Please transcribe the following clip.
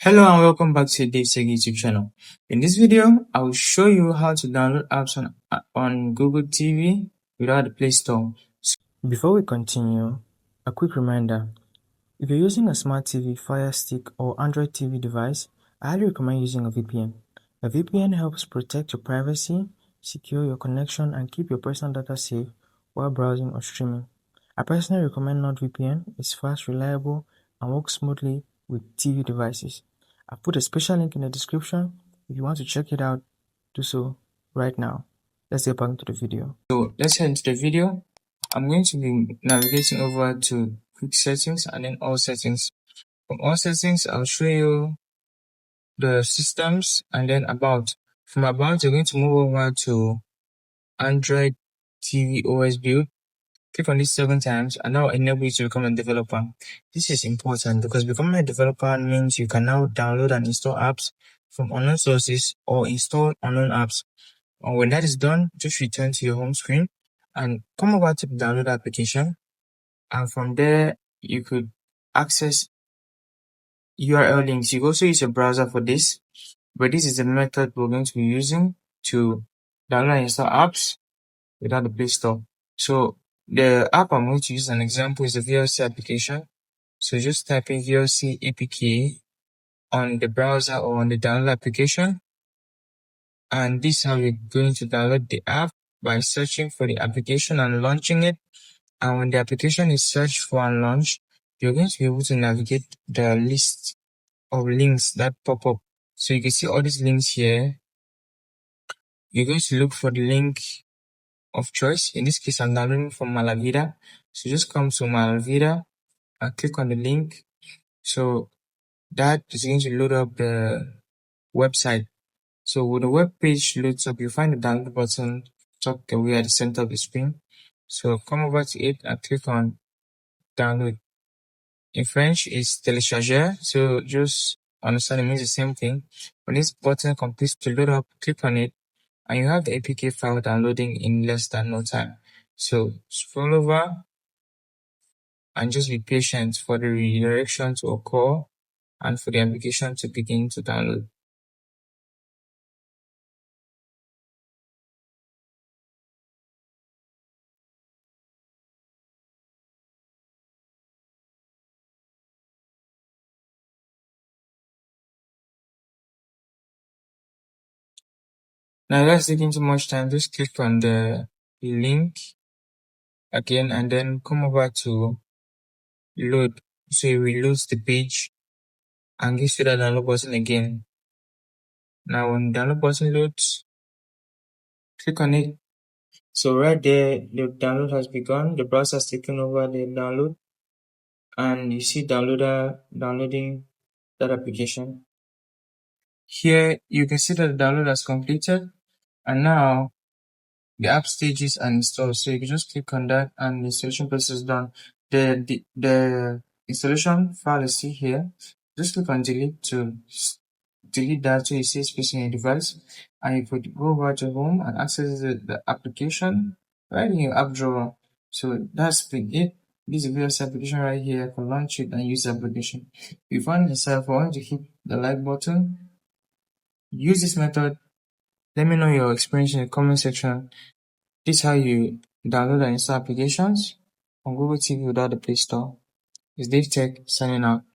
Hello and welcome back to DaveTech YouTube channel. In this video, I will show you how to download apps on Google TV without the Play Store. Before we continue, a quick reminder. If you're using a smart TV, Fire Stick or Android TV device, I highly recommend using a VPN. A VPN helps protect your privacy, secure your connection, and keep your personal data safe while browsing or streaming. I personally recommend NordVPN. It's fast, reliable, and works smoothly with TV devices. I've put a special link in the description. If you want to check it out, do so right now. Let's get back into the video. So let's head into the video. I'm going to be navigating over to quick settings and then all settings. From all settings, I'll show you the systems and then about. From about, you're going to move over to Android TV OS build. Click on this 7 times and now enable you to become a developer. This is important because becoming a developer means you can now download and install apps from unknown sources or install unknown apps. And when that is done, just return to your home screen and come over to the download application. And from there, you could access URL links. You can also use a browser for this, but this is the method we're going to be using to download and install apps without the Play Store. So the app I'm going to use as an example is the VLC application. So just type in VLC APK on the browser or on the download application. And this is how you're going to download the app by searching for the application and launching it. And when the application is searched for and launched, you're going to be able to navigate the list of links that pop up. So you can see all these links here. You're going to look for the link of choice. In this case, I'm downloading from Malavida. So just come to Malavida and click on the link. So that is going to load up the website. So when the web page loads up, you find the download button tucked away at the center of the screen. So come over to it and click on download. In French, it's télécharger. So just understand it means the same thing. When this button completes to load up, click on it, and you have the APK file downloading in less than no time. So scroll over and just be patient for the redirection to occur and for the application to begin to download. Now that's taking too much time. Just click on the link again and then come over to load. So it reloads the page and gives you the download button again. Now when the download button loads, click on it. So right there, the download has begun. The browser has taken over the download, and you see downloader downloading that application. Here you can see that the download has completed, and now the app stages are installed. So you can just click on that, and the installation process is done. The installation file is still here. Just click on delete to delete that so you see space in your device, and you could go over to home and access the application right in your app drawer. So that's been it. This is a VLC application right here. I can launch it and use the application. If you find yourself wanting to hit the like button, use this method. Let me know your experience in the comment section. This is how you download and install applications on Google TV without the Play Store. It's DaveTech signing out.